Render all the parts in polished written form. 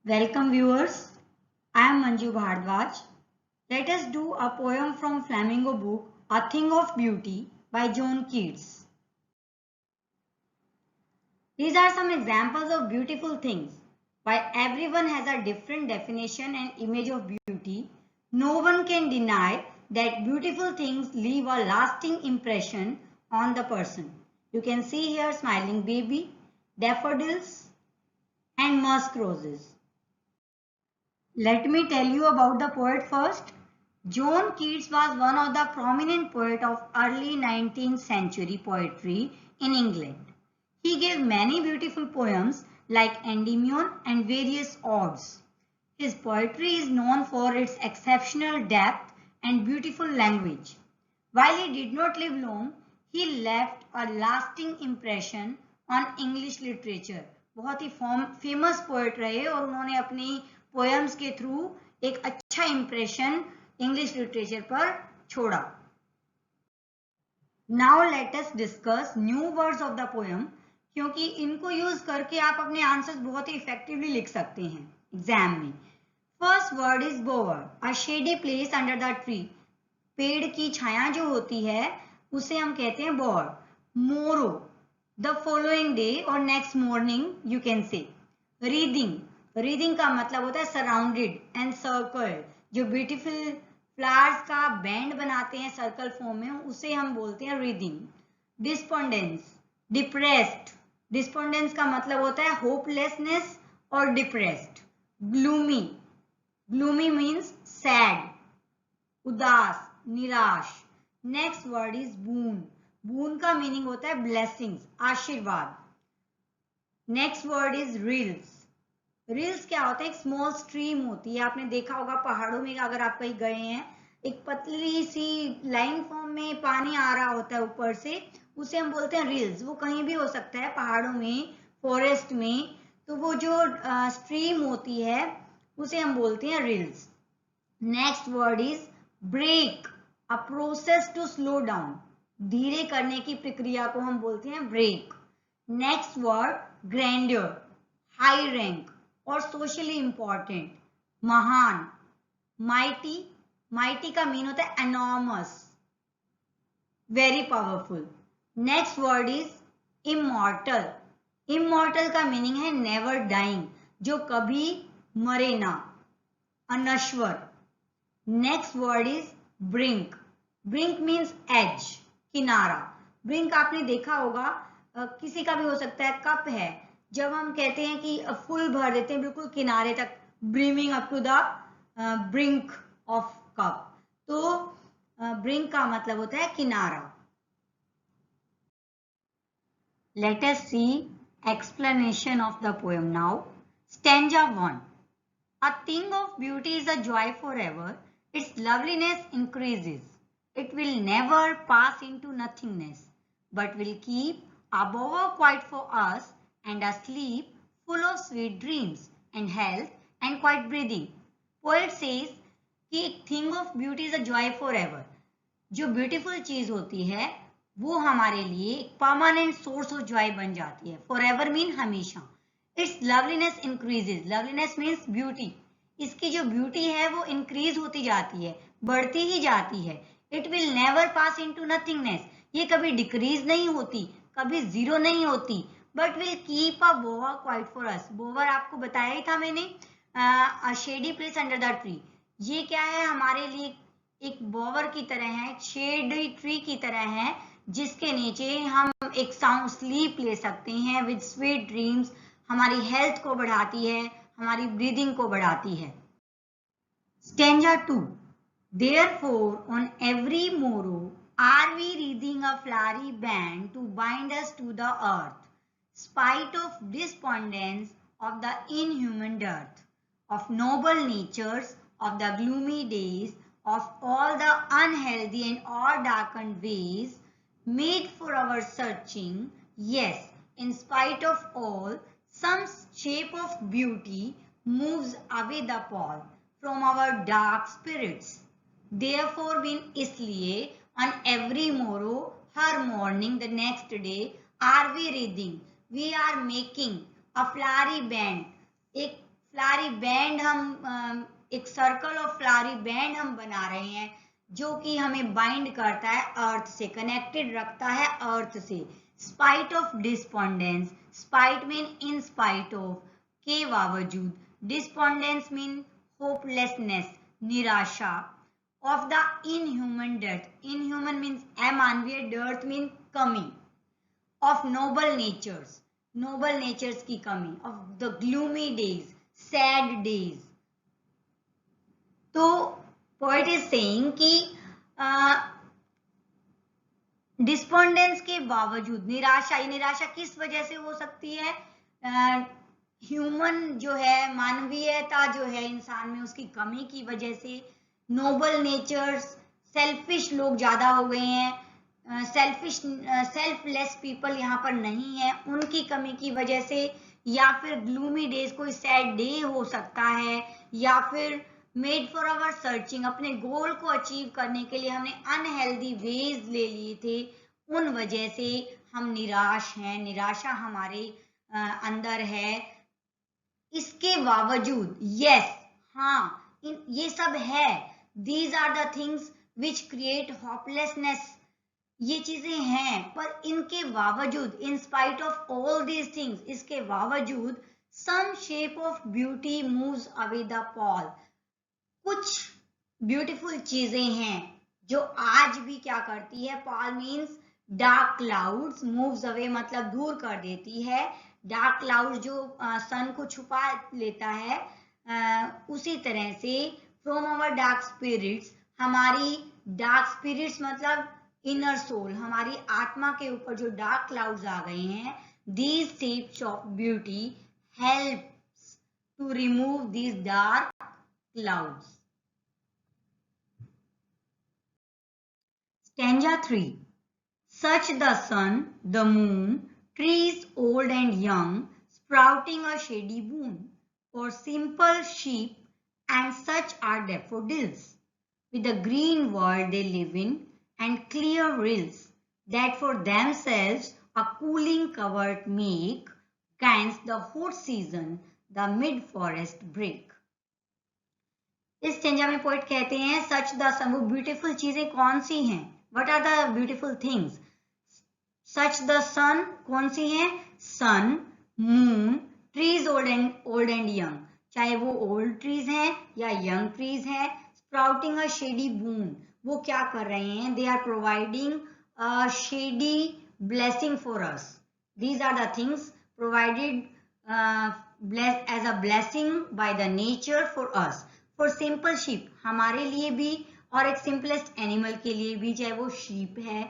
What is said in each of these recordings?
Welcome viewers, I am Manju Bhardwaj. Let us do a poem from Flamingo book, A Thing of Beauty by John Keats. These are some examples of beautiful things. While everyone has a different definition and image of beauty, no one can deny that beautiful things leave a lasting impression on the person. You can see here smiling baby, daffodils and musk roses. Let me tell you about the poet first. John Keats was one of the prominent poets of early 19th century poetry in England. He gave many beautiful poems like Endymion and various odes. His poetry is known for its exceptional depth and beautiful language. While he did not live long, he left a lasting impression on English literature. बहुत ही famous poet रहे और उन्होंने अपनी poems के through एक अच्छा impression English literature पर छोड़ा. Now let us discuss new words of the poem, क्योंकि इनको यूज करके आप अपने आंसर्स बहुत ही इफेक्टिवली लिख सकते हैं एग्जाम में. First word is बोवर, a shady place under the tree. पेड़ की छाया जो होती है उसे हम कहते हैं bower. Morrow, the following day और next morning you can say. Wreathing, wreathing का मतलब होता है सराउंडेड एंड सर्कल. जो ब्यूटीफुल फ्लावर्स का बैंड बनाते हैं सर्कल फॉर्म में, उसे हम बोलते हैं रीदिंग. Despondence, depressed. डिस्पोंडेंस का मतलब होता है होपलेसनेस और depressed. Gloomy, gloomy means sad, उदास, निराश. नेक्स्ट वर्ड इज बून. बून का मीनिंग होता है ब्लेसिंग्स, आशीर्वाद. Next word is reels. Reels क्या होता है? एक स्मॉल स्ट्रीम होती है, आपने देखा होगा पहाड़ों में अगर आप कहीं गए हैं, एक पतली सी लाइन फॉर्म में पानी आ रहा होता है ऊपर से, उसे हम बोलते हैं रिल्स. वो कहीं भी हो सकता है, पहाड़ों में, फॉरेस्ट में, तो वो जो स्ट्रीम होती है उसे हम बोलते हैं rills. Next word is brake, a process to slow down. धीरे करने की प्रक्रिया को हम बोलते हैं brake. Next word grandeur, high rank और सोशली इंपॉर्टेंट, महान. माइटी, माइटी का मीन होता है enormous, very powerful. Next word is immortal. Immortal का मीनिंग है नेवर डाइंग, जो कभी मरे ना, अनश्वर. Next word is brink. Brink means edge, किनारा. ब्रिंक आपने देखा होगा, किसी का भी हो सकता है, कप है, जब हम कहते हैं कि फुल भर देते हैं बिल्कुल किनारे तक, brimming up to the brink of cup, तो ब्रिंक का मतलब होता है किनारा. Let us see explanation of the poem now. Stanza 1. A thing of beauty is a joy forever. Its loveliness increases. It will never pass into nothingness, but will keep above or quiet for us, and a sleep full of sweet dreams and health and quiet breathing. Poet says कि एक thing of beauty is a joy forever. जो beautiful चीज होती है वो हमारे लिए एक परमानेंट सोर्स ऑफ जॉय बन जाती है. फॉर एवर मीन हमेशा. It's loveliness increases. Loveliness means beauty. इसकी जो ब्यूटी है वो इंक्रीज होती जाती है, बढ़ती ही जाती है. It will never pass into nothingness. ये कभी डिक्रीज नहीं होती, कभी जीरो नहीं होती, but will keep a बोवर quiet for us. बोवर आपको बताया ही था मैंने, अ shady place under the tree. ये क्या है? हमारे लिए एक बोवर की तरह है, एक शेडी ट्री की तरह है, जिसके नीचे हम एक साउंड स्लीप ले सकते हैं विद स्वीट ड्रीम्स. हमारी हेल्थ को बढ़ाती है, हमारी ब्रीदिंग को बढ़ाती है. Stanza 2. Therefore on every morrow are we wreathing a flowery band to bind us to the earth, spite of despondence of the inhuman dearth, of noble natures, of the gloomy days, of all the unhealthy and o'er-darkened ways, made for our searching. Yes, in spite of all, some shape of beauty moves away the pall from our dark spirits. Therefore mean इसलिए, on every morrow, her morning, the next day, are we wreathing, we are making a flowery band, एक flowery band हम एक circle of flowery band हम बना रहे हैं जो कि हमें बाइंड करता है अर्थ से, कनेक्टेड रखता है अर्थ से। Spite of despondence, spite mean in spite of, के बावजूद, डिस्पोंडेंस मीन होपलेसनेस, निराशा, of the inhuman death, inhuman means अमानवीय, डर्थ मीन कमी, of noble natures, noble natures की कमी, of the gloomy days, sad days. तो पोएट इज सेइंग कि despondence के बावजूद, निराशा, ये निराशा किस वजह से हो सकती है? ह्यूमन जो है, मानवीयता जो है इंसान में, उसकी कमी की वजह से, नोबल नेचर्स, सेल्फिश लोग ज्यादा हो गए हैं, सेल्फलेस पीपल यहाँ पर नहीं है, उनकी कमी की वजह से, या फिर ग्लूमी डेज, कोई सैड डे हो सकता है, या फिर मेड फॉर आवर सर्चिंग, अपने गोल को अचीव करने के लिए हमने अनहेल्दी वेज ले लिए थे, उन वजह से हम निराश हैं, निराशा हमारे अंदर है। इसके बावजूद, यस, हाँ, ये सब है, these are the things which create hopelessness, ये चीजें हैं, पर इनके बावजूद, in spite of all these things, इसके बावजूद, some shape of beauty moves away the pall, कुछ ब्यूटीफुल चीजें हैं जो आज भी क्या करती है, pall means dark clouds, moves away मतलब दूर कर देती है, डार्क क्लाउड जो सन को छुपा लेता है, उसी तरह से फ्रॉम आवर डार्क स्पिरिट्स, हमारी डार्क स्पिरिट्स मतलब इनर सोल, हमारी आत्मा के ऊपर जो डार्क क्लाउड्स आ गए हैं, these shapes of beauty helps to remove these dark clouds. Stanza 3. Such the sun, the moon, trees old and young, sprouting a shady boon, or simple sheep, and such are daffodils, with the green world they live in, and clear rills, that for themselves a cooling covert make, against the hot season, the mid-forest break. इस stanza में poet कहते हैं सच the सन, वो beautiful चीजें कौन सी हैं, what are the beautiful things, such the sun, कौन सी हैं, sun, moon, trees old and young, चाहे वो ओल्ड ट्रीज हैं या यंग ट्रीज हैं, स्प्राउटिंग अ शेडी बून, वो क्या कर रहे हैं, they are providing a shady blessing for us, these are the things provided as a blessing by the nature for us, for simple sheep, हमारे लिए भी, और एक सिंपलेस्ट एनिमल के लिए भी, चाहे वो शीप है,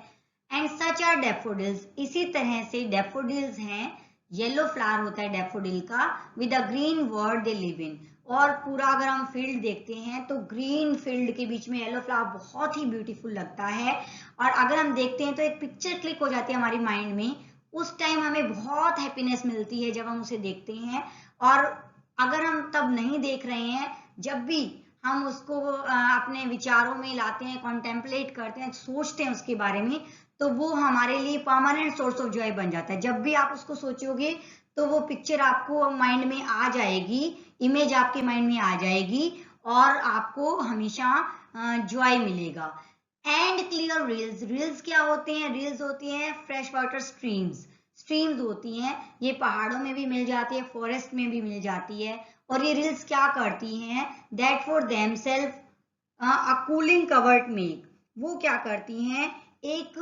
एंड सच आर डेफोडिल्स, इसी तरह से डेफोडिल्स हैं, येलो फ्लावर होता है डेफोडिल का, with a green world they live in, और पूरा अगर हम फील्ड देखते हैं तो ग्रीन फील्ड के बीच में येलो फ्लावर बहुत ही ब्यूटीफुल लगता है, और अगर हम देखते हैं तो एक पिक्चर क्लिक हो जाती है हमारी माइंड में, उस टाइम हमें बहुत हैप्पीनेस मिलती है जब हम उसे देखते हैं, और अगर हम तब नहीं देख रहे हैं, जब भी हम उसको अपने विचारों में लाते हैं, कॉन्टेम्पलेट करते हैं, सोचते हैं उसके बारे में, तो वो हमारे लिए परमानेंट सोर्स ऑफ जॉय बन जाता है। जब भी आप उसको सोचोगे तो वो पिक्चर आपको माइंड में आ जाएगी, इमेज आपके माइंड में आ जाएगी, और आपको हमेशा जॉय मिलेगा। एंड क्लियर रील्स, रील्स क्या होते हैं, रील्स होती हैं फ्रेश वाटर स्ट्रीम्स, स्ट्रीम्स होती हैं, ये पहाड़ों में भी मिल जाती है, फॉरेस्ट में भी मिल जाती है, और ये रील्स क्या करती हैं, that for themself a cooling covert make, वो क्या करती हैं, एक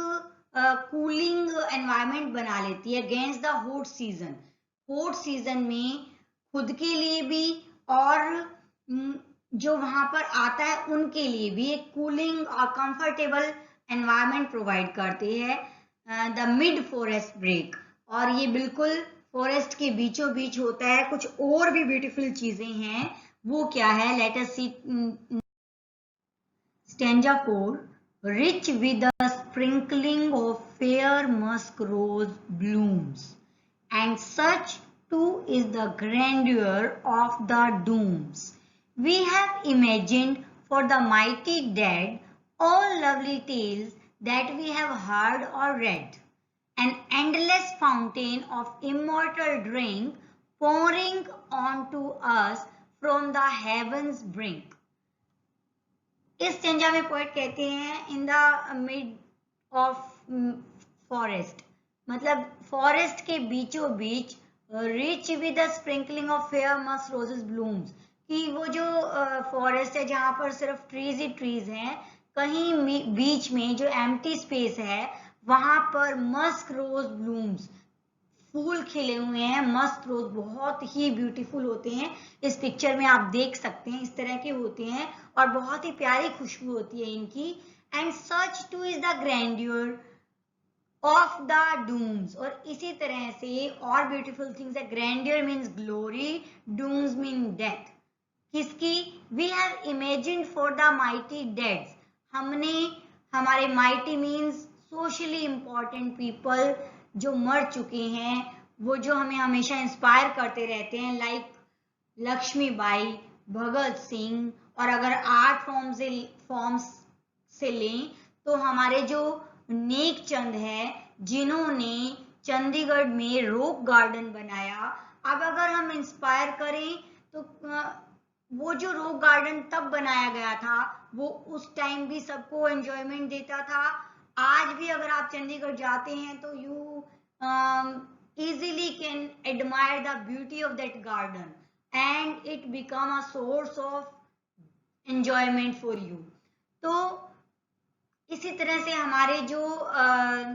कूलिंग एनवायरनमेंट बना लेती है against the hot season, hot season में खुद के लिए भी और जो वहां पर आता है उनके लिए भी एक कूलिंग और कंफर्टेबल एनवायरनमेंट प्रोवाइड करते हैं। द मिड फॉरेस्ट ब्रेक, और ये बिल्कुल फॉरेस्ट के बीचों बीच होता है। कुछ और भी ब्यूटीफुल चीजें हैं, वो क्या है, let us see stanza 4. Rich with a sprinkling of fair musk rose blooms, and such too is the grandeur of the dooms we have imagined for the mighty dead, all lovely tales that we have heard or read, an endless fountain of immortal drink pouring onto us from the heavens brink. इस stanza में poet कहते हैं in the mid of forest, मतलब forest के बीचों बीच, rich with the sprinkling of fair must roses blooms, कि वो जो फॉरेस्ट है जहां पर सिर्फ ट्रीज ही ट्रीज हैं, कहीं बीच में जो एम्प्टी स्पेस है वहां पर मस्क रोज ब्लूम्स, फूल खिले हुए हैं। मस्क रोज बहुत ही ब्यूटीफुल होते हैं, इस पिक्चर में आप देख सकते हैं, इस तरह के होते हैं और बहुत ही प्यारी खुशबू होती है इनकी। And such too is the grandeur of the dooms, और इसी तरह से और ब्यूटीफुल थिंग्स है। Grandeur means glory, dooms mean death. किसकी? We have imagined for the mighty deads, हमने हमारे mighty means socially important people जो मर चुके हैं, वो जो हमें हमेशा इंस्पायर करते रहते हैं, लाइक लक्ष्मीबाई, भगत सिंह, और अगर आर्ट फॉर्म्स से लें तो हमारे जो नेक चंद है जिन्होंने चंडीगढ़ में रॉक गार्डन बनाया। अब अगर हम इंस्पायर करें तो वो जो रॉक गार्डन तब बनाया गया था वो उस टाइम भी सबको एंजॉयमेंट देता था। आज भी अगर आप चंडीगढ़ जाते हैं तो you easily can admire the beauty of that garden and it become a source of enjoyment for you. तो इसी तरह से हमारे जो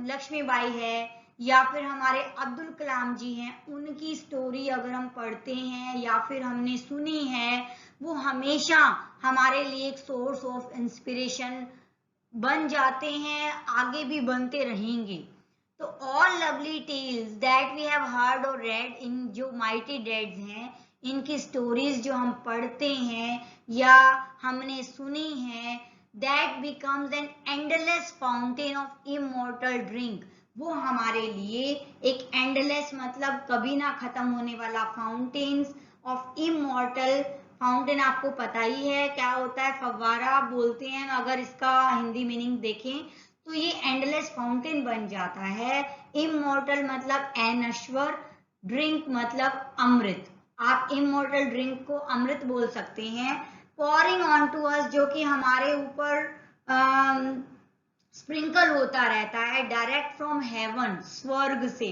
लक्ष्मीबाई है या फिर हमारे अब्दुल कलाम जी हैं, उनकी स्टोरी अगर हम पढ़ते हैं या फिर हमने सुनी है, वो हमेशा हमारे लिए एक सोर्स ऑफ इंस्पिरेशन बन जाते हैं, आगे भी बनते रहेंगे। तो all lovely tales that we have heard और रेड, इन जो माइटी डेड्स हैं, इनकी स्टोरीज जो हम पढ़ते हैं या हमने सुनी है, that becomes an endless fountain of immortal drink, वो हमारे लिए एक एंडलेस मतलब कभी ना खत्म होने वाला फाउंटेन्स ऑफ इमॉर्टल। फाउंटेन आपको पता ही है क्या होता है, फव्वारा बोलते हैं अगर इसका हिंदी मीनिंग देखें तो ये एंडलेस फाउंटेन बन जाता है। इमॉर्टल मतलब अनश्वर, ड्रिंक मतलब अमृत, आप इमॉर्टल ड्रिंक को अमृत बोल सकते हैं। पॉरिंग ऑन टू अस, जो कि हमारे ऊपर स्प्रिंकल होता रहता है डायरेक्ट फ्रॉम हेवन, स्वर्ग से।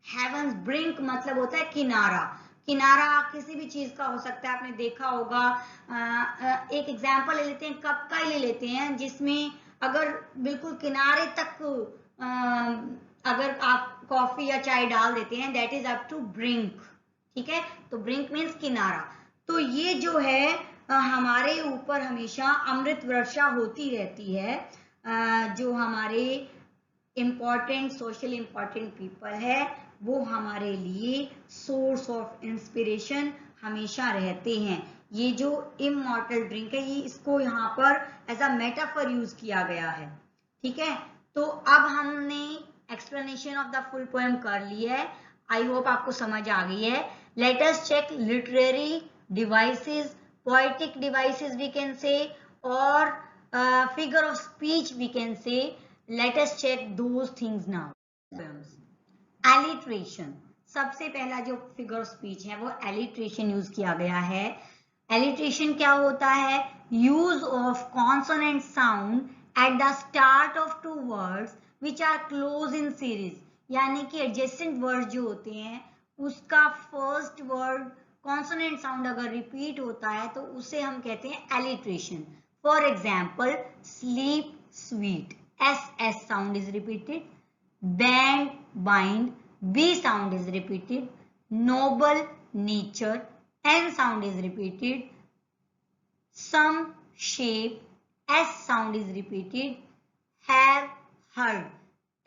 हेवंस ब्रिंक मतलब होता है किनारा, किनारा किसी भी चीज का हो सकता है, आपने देखा होगा। एक एग्जांपल ले लेते हैं, कप का ही ले लेते हैं, जिसमें अगर बिल्कुल किनारे तक अगर आप कॉफी या चाय डाल देते हैं, that is up to brink, ठीक है। तो ब्रिंक मीन्स किनारा। तो ये जो है हमारे ऊपर हमेशा अमृत वर्षा होती रहती है। जो हमारे इम्पॉर्टेंट सोशल इम्पॉर्टेंट पीपल है वो हमारे लिए सोर्स ऑफ इंस्पिरेशन हमेशा रहते हैं। ये जो इमॉर्टल ड्रिंक है, ये इसको यहाँ पर एज अ मेटाफर यूज किया गया है, ठीक है। तो अब हमने explanation of the full poem कर ली है, आई होप आपको समझ आ गई है। Let us check literary devices, poetic devices we can say, और figure of speech we can say. Let us check those things now. Alliteration, सबसे पहला जो फिगर ऑफ स्पीच है वो alliteration यूज किया गया है। alliteration क्या होता है? Use of consonant sound at the start of two words which are close in series, यानी कि एडजेसेंट वर्ड जो होते हैं उसका फर्स्ट वर्ड कॉन्सोनेंट साउंड अगर रिपीट होता है तो उसे हम कहते हैं alliteration. For example, sleep, sweet, S sound is repeated. Band, bind, B sound is repeated. Noble, nature, N sound is repeated. Some, shape, S sound is repeated. Have, heard,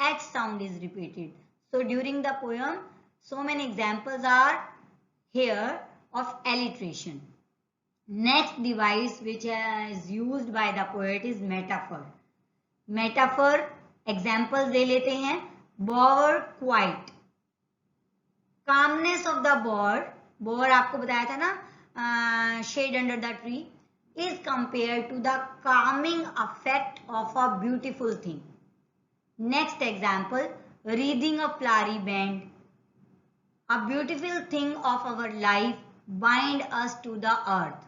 H sound is repeated. So during the poem, so many examples are here of alliteration. Next device which is used by the poet is metaphor. Metaphor examples ले लेते हैं। Bird quiet, calmness of the bird, bird आपको बताया था ना, shade under the tree, is compared to the calming effect of a beautiful thing. Next example, wreathing a flowery band, a beautiful thing of our life bind us to the earth.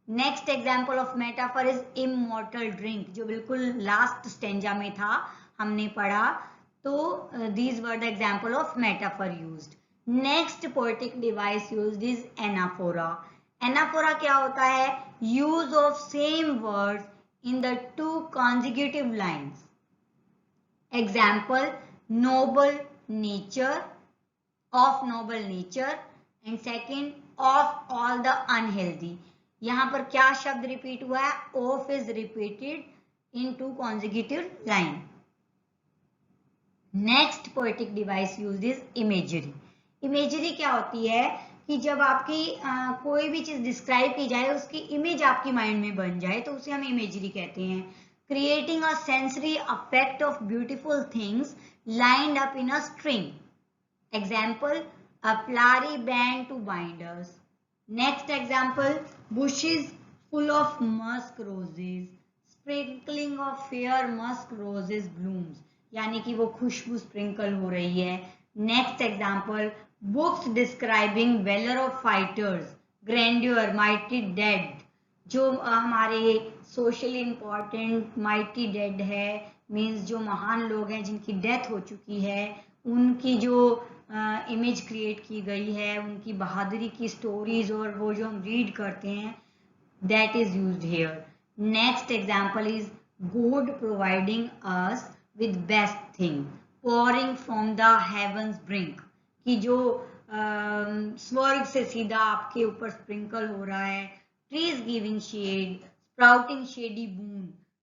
Next example of metaphor is immortal drink, जो बिल्कुल last stanza में था, हमने पढ़ा. तो these were the example of metaphor used. Next poetic device used is anaphora. Anaphora क्या होता है? Use of same words in the two consecutive lines. Example, noble nature, of noble nature, and second, of all the unhealthy. यहाँ पर क्या शब्द repeat हुआ है? Of is repeated in two consecutive line. Next poetic device used is imagery. Imagery क्या होती है कि जब आपकी कोई भी चीज डिस्क्राइब की जाए, उसकी इमेज आपकी माइंड में बन जाए, तो उसे हम इमेजरी कहते हैं. Creating a sensory effect of beautiful things lined up in a string. Example, a flowery band to bind us. Next example, bushes full of musk roses, sprinkling of fair musk roses blooms. यानी कि वो खुशबू sprinkle हो रही है. Next example, books describing valour of fighters, grandeur, mighty dead. जो हमारे socially important mighty dead है, means जो महान लोग हैं जिनकी डेथ हो चुकी है, उनकी जो इमेज क्रिएट की गई है, उनकी बहादुरी की स्टोरीज और वो जो हम रीड करते हैं, that is used here. Next example is God providing us with best thing, pouring from the heavens brink, कि जो स्वर्ग से सीधा आपके ऊपर स्प्रिंकल हो रहा है. trees giving shade, sprouting shady boon,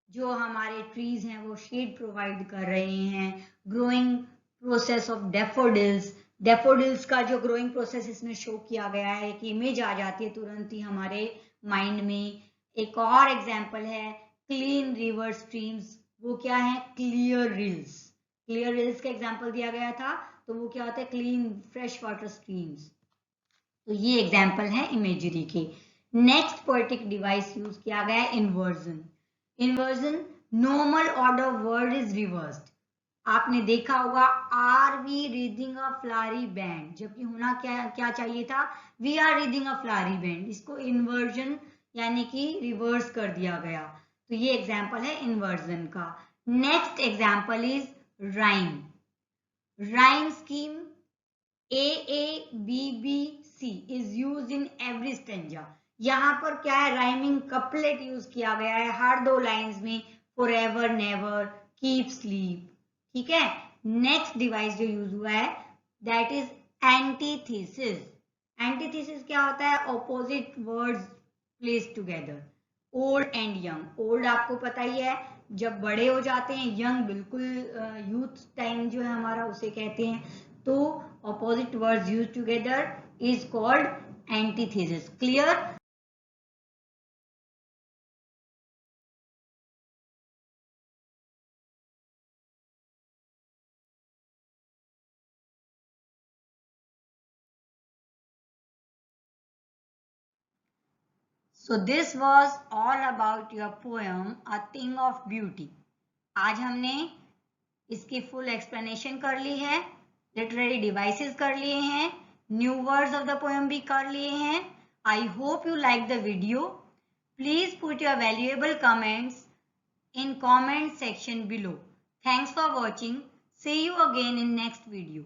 जो हमारे ट्रीज हैं वो शेड प्रोवाइड कर रहे हैं. Growing process of daffodils, daffodils का जो ग्रोइंग प्रोसेस इसमें शो किया गया है, एक इमेज आ जाती है तुरंत ही हमारे माइंड में. एक और एग्जाम्पल है क्लीन रिवर स्ट्रीम्स, वो क्या है? Clear reels. क्लियर रिल्स का एग्जांपल दिया गया था, तो वो क्या होता है? Clean fresh water streams. तो ये एग्जांपल है इमेजरी के. नेक्स्ट पोएटिक डिवाइस यूज किया गया है inversion. Inversion, normal order word is reversed. आपने देखा होगा, are we reading a flowery band, जबकि होना क्या चाहिए था? We are reading a flowery band. इसको इन्वर्जन यानी कि रिवर्स कर दिया गया. तो ये एग्जाम्पल है इन्वर्जन का. Next example is rhyme. Rhyme scheme AABBC is use in every stanza. यहाँ पर क्या है? राइमिंग कपलेट यूज किया गया है हर दो लाइंस में. Forever, never, keep, sleep. ठीक है. नेक्स्ट डिवाइस जो यूज हुआ है दैट इज एंटीथेसिस. एंटीथेसिस क्या होता है? Opposite words placed together. Old and young. Old आपको पता ही है, जब बड़े हो जाते हैं. यंग बिल्कुल यूथ टाइम जो है हमारा, उसे कहते हैं. तो opposite words use together is called antithesis. Clear? So this was all about your poem A Thing of Beauty. आज हमने इसकी फुल एक्सप्लेनेशन कर ली है, लिटरेरी डिवाइसेस कर लिए हैं, new words of the poem भी कर लिए हैं. I hope you like the video. Please put your valuable comments in comment section below. Thanks for watching. See you again in next video.